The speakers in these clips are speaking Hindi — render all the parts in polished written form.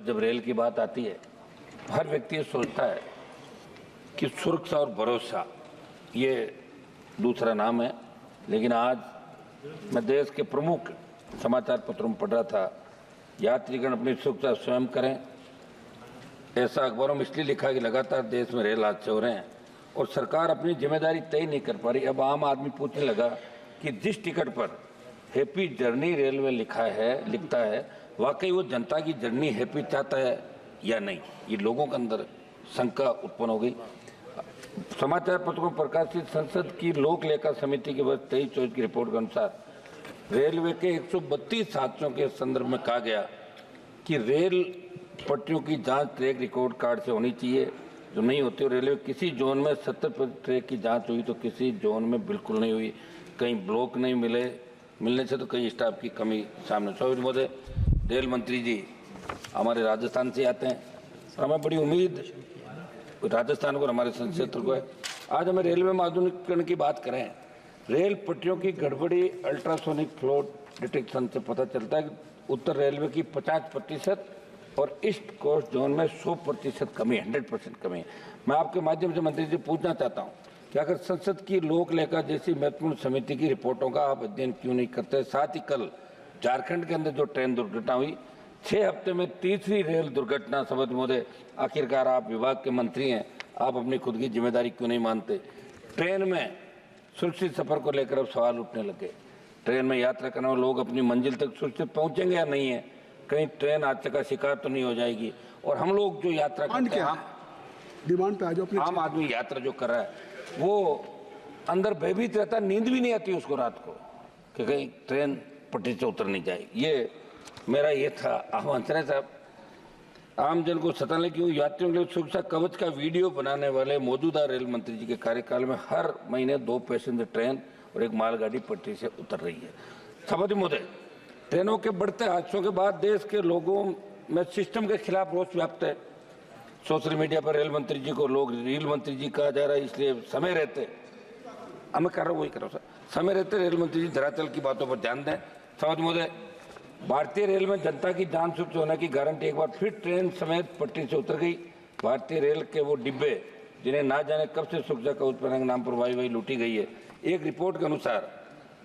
जब रेल की बात आती है, हर व्यक्ति ये सोचता है कि सुरक्षा और भरोसा ये दूसरा नाम है। लेकिन आज मैं देश के प्रमुख समाचार पत्रों में पढ़ रहा था, यात्रीगण अपनी सुरक्षा स्वयं करें। ऐसा अखबारों में इसलिए लिखा कि लगातार देश में रेल हादसे हो रहे हैं और सरकार अपनी जिम्मेदारी तय नहीं कर पा रही। अब आम आदमी पूछने लगा कि जिस टिकट पर हैप्पी जर्नी रेलवे लिखता है, वाकई वो जनता की जर्नी हैप्पी चाहता है या नहीं। ये लोगों के अंदर शंका उत्पन्न हो गई। समाचार पत्रों में प्रकाशित संसद की लोक लेखा समिति के वर्ष 23-24 की रिपोर्ट के अनुसार रेलवे के 132 हादसों के संदर्भ में कहा गया कि रेल पटरियों की जांच ट्रैक रिकॉर्ड कार्ड से होनी चाहिए, जो नहीं होती। और रेलवे किसी जोन में 70% ट्रैक की जांच हुई तो किसी जोन में बिल्कुल नहीं हुई। कहीं ब्लॉक नहीं मिलने से तो कहीं स्टाफ की कमी सामने। स्वागत महोदय, रेल मंत्री जी हमारे राजस्थान से आते हैं और हमें बड़ी उम्मीद राजस्थान को, हमारे संक्षेत्र को है। आज हमें रेलवे में आधुनिकीकरण की बात करें। रेल पटरियों की गड़बड़ी अल्ट्रासोनिक फ्लो डिटेक्शन से पता चलता है कि उत्तर रेलवे की 50% और ईस्ट कोस्ट जोन में 100% कमी, 100% कमी है। मैं आपके माध्यम से मंत्री जी पूछना चाहता हूँ कि अगर संसद की लोक लेखा जैसी महत्वपूर्ण समिति की रिपोर्टों का आप अध्ययन क्यों नहीं करते। साथ ही कल झारखंड के अंदर जो ट्रेन दुर्घटना हुई, 6 हफ्ते में तीसरी रेल दुर्घटना। समझ महोदय, आखिरकार आप विभाग के मंत्री हैं, आप अपनी खुद की जिम्मेदारी क्यों नहीं मानते। ट्रेन में सुरक्षित सफर को लेकर अब सवाल उठने लगे। ट्रेन में यात्रा करने वाले लोग अपनी मंजिल तक सुरक्षित पहुंचेंगे या नहीं है, कहीं ट्रेन हादसे का शिकार तो नहीं हो जाएगी। और हम लोग जो यात्रा करते हैं, डिमांड पे आ जाओ। आम आदमी यात्रा जो कर रहा है वो अंदर भयभीत रहता, नींद भी नहीं आती उसको रात को कि कहीं ट्रेन पटरी से उतर नहीं जाएगी। ये मेरा ये था आह्वान। साहब, आम जन को सताने की यात्रियों के लिए सुरक्षा कवच का वीडियो बनाने वाले मौजूदा रेल मंत्री जी के कार्यकाल में हर महीने 2 पैसेंजर ट्रेन और 1 मालगाड़ी पटरी से उतर रही है। सभापति महोदय, ट्रेनों के बढ़ते हादसों के बाद देश के लोगों में सिस्टम के खिलाफ रोष व्याप्त है। सोशल मीडिया पर रेल मंत्री जी को लोग रेल मंत्री जी कहा जा रहा है, इसलिए समय रहते मैं कर रहा हूँ, वही कर रहा हूँ सर, समय रहते रेल मंत्री जी धरातल की बातों पर ध्यान दें। सभापति महोदय, भारतीय रेल में जनता की जान सुरक्षित होने की गारंटी एक बार फिर ट्रेन समेत पटरी से उतर गई। भारतीय रेल के वो डिब्बे जिन्हें ना जाने कब से सुरक्षा कवच पहनने के नाम पर वाई लूटी गई है। एक रिपोर्ट के अनुसार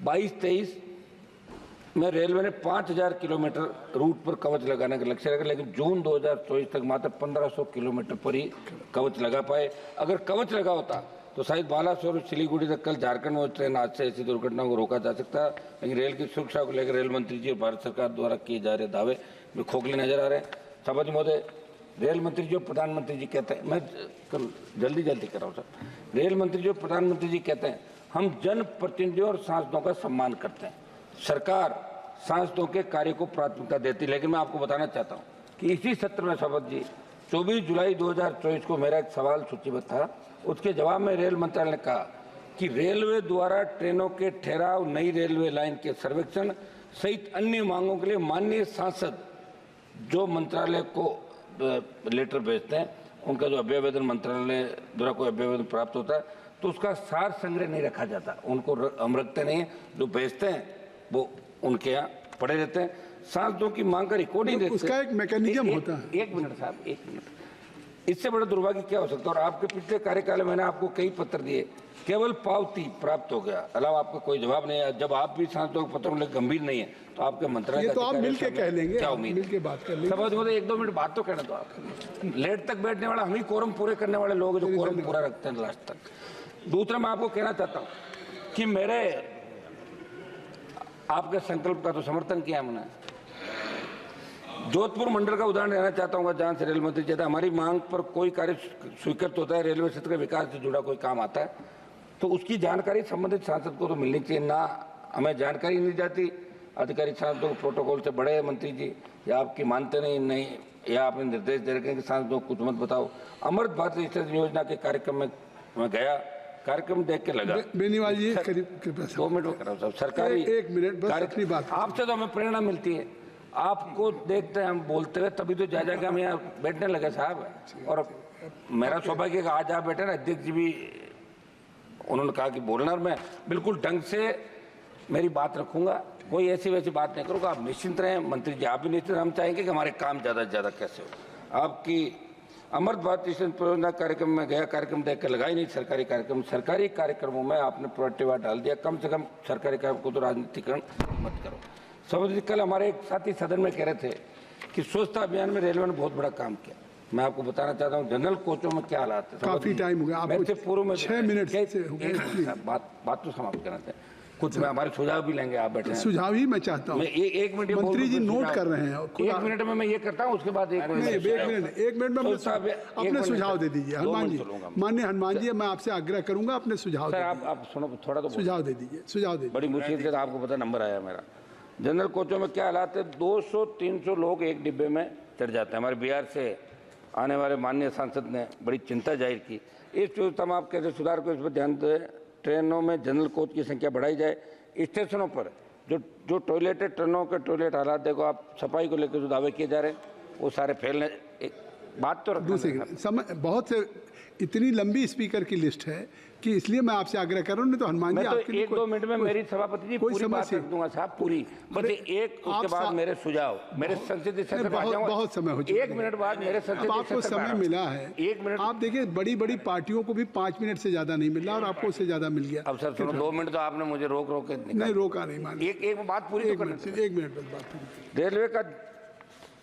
22-23 में रेलवे ने 5000 किलोमीटर रूट पर कवच लगाने का लक्ष्य रखा, लेकिन जून 2024 तक मात्र 1500 किलोमीटर पर ही कवच लगा पाए। अगर कवच लगा होता तो शायद बालासोर और सिलीगुड़ी तक कल झारखंड में ट्रेन हादसे ऐसी दुर्घटनाओं को रोका जा सकता है। लेकिन रेल की सुरक्षा को लेकर रेल मंत्री जी और भारत सरकार द्वारा किए जा रहे दावे में खोखले नजर आ रहे हैं। सभापति महोदय, रेल मंत्री जी और प्रधानमंत्री जी कहते हैं, मैं जल्दी कर रहा हूँ सर, रेल मंत्री जी और प्रधानमंत्री जी कहते हैं हम जनप्रतिनिधियों और सांसदों का सम्मान करते हैं, सरकार सांसदों के कार्य को प्राथमिकता देती। लेकिन मैं आपको बताना चाहता हूँ कि इसी सत्र में सभापति जी 24 जुलाई 2024 को मेरा एक सवाल सूचीबद्ध था। उसके जवाब में रेल मंत्रालय ने कहा कि रेलवे द्वारा ट्रेनों के ठहराव, नई रेलवे लाइन के सर्वेक्षण सहित अन्य मांगों के लिए माननीय सांसद जो मंत्रालय को लेटर भेजते हैं, उनका जो अभ्यावेदन मंत्रालय द्वारा कोई अभ्यावेदन प्राप्त होता है तो उसका सार संग्रह नहीं रखा जाता, उनको हम रखते नहीं हैं। जो भेजते हैं वो उनके यहाँ पड़े रहते हैं। सांसदों की मांग का रिकॉर्डिंग उसका एक मैकेनिज्म होता है। एक मिनट साहब, एक मिनट, इससे बड़ा दुर्भाग्य क्या हो सकता है। और आपके पिछले कार्यकाल में मैंने आपको कई पत्र दिए, केवल पावती प्राप्त हो गया, अलावा आपका कोई जवाब नहीं है। जब आप भी सांसदों के पत्रों में गंभीर नहीं है तो आपके मंत्रालय ये तो आप मिलके कह लेंगे, क्या उम्मीद, मिलके बात कर लेंगे। सभापति महोदय 1-2 मिनट बात तो कहना दो आप। लेट तक बैठने वाला हम ही कोरम पूरे करने वाले लोग जो कोरम पूरा रखते हैं लास्ट तक। दूसरा, मैं आपको कहना चाहता हूँ कि मेरे आपके संकल्प का तो समर्थन किया हमने। जोधपुर मंडल का उदाहरण देना चाहता हूँ जहाँ से रेल मंत्री कहता है हमारी मांग पर कोई कार्य स्वीकृत होता है, रेलवे क्षेत्र के विकास से जुड़ा कोई काम आता है तो उसकी जानकारी संबंधित सांसद को तो मिलनी चाहिए। ना हमें जानकारी नहीं जाती, अधिकारी सांसदों को प्रोटोकॉल से बड़े मंत्री जी, या आपकी मानते नहीं या आपने निर्देश दे रखे हैं कि सांसदों को कुछ मत बताओ। अमृत भारत स्टेशन योजना के कार्यक्रम में मैं गया, कार्यक्रम देख के लगा बेनीवाल जी 2 मिनट में कर रहा हूँ सरकारी 1 मिनट बस अपनी बात। आपसे तो हमें प्रेरणा मिलती है, आपको देखते हैं हम बोलते हुए, तभी तो जा के हम यहाँ बैठने लगे साहब। और मेरा सौभाग्य आज आप बैठे ना, अध्यक्ष जी भी उन्होंने कहा कि बोलना, और मैं बिल्कुल ढंग से मेरी बात रखूंगा, कोई ऐसी वैसी बात नहीं करूंगा। आप निश्चिंत रहें, मंत्री जी आप भी निश्चिंत। हम चाहेंगे कि हमारे काम ज़्यादा से ज़्यादा कैसे हो। आपकी अमृत भारत स्टेशन परियोजना कार्यक्रम में गया, कार्यक्रम देख कर लगाई नहीं सरकारी कार्यक्रम। सरकारी कार्यक्रमों में आपने प्रोएक्टिव डाल दिया। कम से कम सरकारी कार्यक्रम को तो राजनीतिकरण मत करो। समझिए, कल हमारे एक साथी सदन में कह रहे थे कि स्वच्छता अभियान में रेलवे ने बहुत बड़ा काम किया। मैं आपको बताना चाहता हूँ जनरल कोचों में क्या हालात है। काफी टाइम हो गया आपको, पूर्व में 6 मिनट से हो गए। बात तो समाप्त करना चाहिए। कुछ में हमारे सुझाव भी लेंगे, आप बैठे। सुझाव ही मैं चाहता हूँ। एक मिनट, मंत्री जी नोट कर रहे हैं। 1 मिनट में मैं ये करता हूँ, उसके बाद 1 मिनट में अपने सुझाव दे दीजिए। हनुमान जी, माननीय हनुमान जी, मैं आपसे आग्रह करूंगा अपने सुझाव। सर आप सुनो थोड़ा तो सुझाव दे दीजिए, सुझाव दे। बड़ी मुश्किल से आपको पता नंबर आया मेरा। जनरल कोचों में क्या हालात है, 200-300 लोग एक डिब्बे में चढ़ जाते हैं। हमारे बिहार से आने वाले माननीय सांसद ने बड़ी चिंता जाहिर की। इस व्यवस्था में आप कैसे सुधार को, इस पर ध्यान दें। ट्रेनों में जनरल कोच की संख्या बढ़ाई जाए। स्टेशनों पर जो टॉयलेट है, ट्रेनों के टॉयलेट हालात देखो आप, सफाई को लेकर जो दावे किए जा रहे हैं वो सारे फैलने। बात तो दूसरी समय बहुत से, इतनी लंबी स्पीकर की लिस्ट है कि इसलिए मैं आपसे आग्रह कर रहा हूँ। नहीं तो हनुमान जी आपके लिए 1-2 मिनट में मेरी सभापति जी पूरी बात रख दूंगा साहब, पूरी। बस एक उसके बाद मेरे सुझाव, मेरे संसदीय सत्र में आ जाऊंगा। बहुत समय हो चुका है। 1 मिनट बाद मेरे संसदीय आपको समय मिला है 1 मिनट। आप देखिए, बड़ी बड़ी पार्टियों को भी 5 मिनट से ज्यादा नहीं मिल रहा और आपको उससे ज्यादा मिल गया। अब सर सुनो, 2 मिनट तो आपने मुझे रोक के नहीं रोका, नहीं मान। एक बात पूरी तो 1 मिनट बस बात पूरी। रेलवे का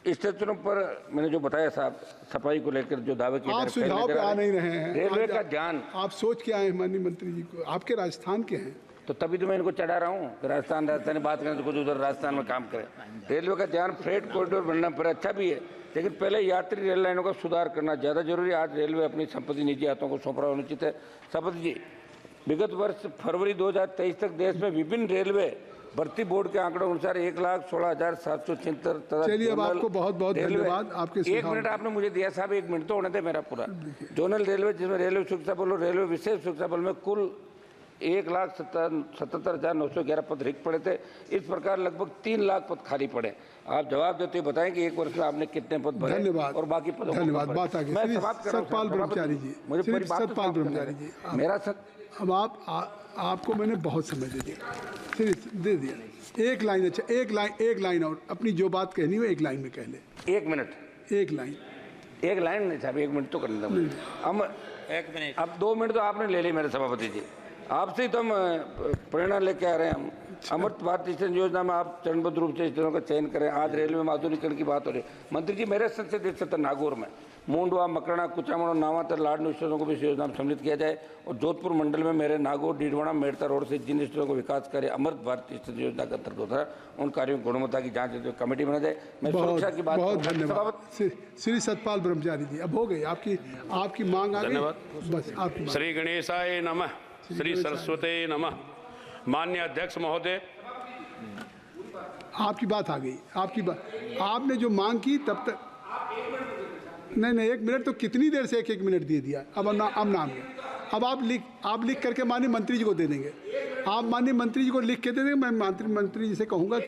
स्टेशनों पर मैंने जो बताया साहब, सफाई को लेकर जो दावे किए, आप सुझाव पे आ नहीं रहे हैं। रेलवे का ध्यान आप सोच के आए माननीय मंत्री जी को, आपके राजस्थान के हैं तो तभी तो मैं इनको चढ़ा रहा हूँ। राजस्थानी बात करें तो कुछ उधर राजस्थान में काम करें। रेलवे का ध्यान फ्रेट कॉरिडोर बनना पर अच्छा भी है, लेकिन पहले यात्री रेल लाइनों का सुधार करना ज़्यादा जरूरी है। आज रेलवे अपनी संपत्ति निजी हाथों को सौंप रहा होना उचित है। सभापति जी, विगत वर्ष फरवरी 2023 तक देश में विभिन्न रेलवे भर्ती बोर्ड के आंकड़ों अनुसार 1,16,776। चलिए, अब आपको बहुत बहुत धन्यवाद आपके। 1 मिनट आपने मुझे दिया साहब, 1 मिनट तो होने थे मेरा पूरा। जोनल रेलवे, जिसमें रेलवे सुरक्षा बल और रेलवे विशेष सुरक्षा बल में कुल 1,77,911 पद रिक्त पड़े थे। इस प्रकार लगभग 3 लाख पद खाली पड़े। आप जवाब देते हुए बताएं कि 1 वर्ष में आपने कितने पद भरे। धन्यवाद और बाकी पदों को धन्यवाद। बात आगे सतपाल ब्रह्मचारी जी, मुझे सतपाल ब्रह्मचारी जी, मेरा अब आपको मैंने बहुत समय दे दिया, दे दिया। एक लाइन, अच्छा एक लाइन और अपनी जो बात कहनी हो 1 लाइन में कह ले। 1 मिनट, 1 लाइन नहीं साहब, 1 मिनट तो करने दो। हम 1 मिनट, अब 2 मिनट तो आपने ले ली मेरे सभापति जी। आपसे ही तो हम प्रेरणा लेके आ रहे हैं। हम अमृत भारत स्टेशन योजना में आप चरणबद्ध रूप से स्टेशनों का चयन करें। आज रेलवे में आधुनिकीकरण की बात हो रही है। मंत्री जी, मेरे संसदीय क्षेत्र नागौर में मूंडवा, मकराना, कुचामन और नावातर लाडनू स्टेशनों को भी इस योजना में सम्मिलित किया जाए। और जोधपुर मंडल में मेरे नागौर, डीडवाना, मेड़ता रोड से जिन स्टेशनों को विकास करे अमृत भारत स्टेशन योजना के अंतर्गत होता है, उन कार्यों की गुणवत्ता की जांच कमेटी बना जाए। मैं सुरक्षा की बात, बहुत धन्यवाद श्री सतपाल ब्रह्मचारी जी। अब हो गई आपकी मांग आ गई। बस आपकी श्री गणेशाय नमः, श्री सरस्वती नमः। माननीय अध्यक्ष महोदय, आपकी बात आ गई। आपकी बात, आपने जो मांग की तब तक नहीं 1 मिनट तो कितनी देर से 1 मिनट दे दिया। अब नाम है। अब आप लिख करके माननीय मंत्री जी को दे देंगे। आप माननीय मंत्री जी को लिख के दे देंगे। मैं मंत्री जी से कहूँगा कि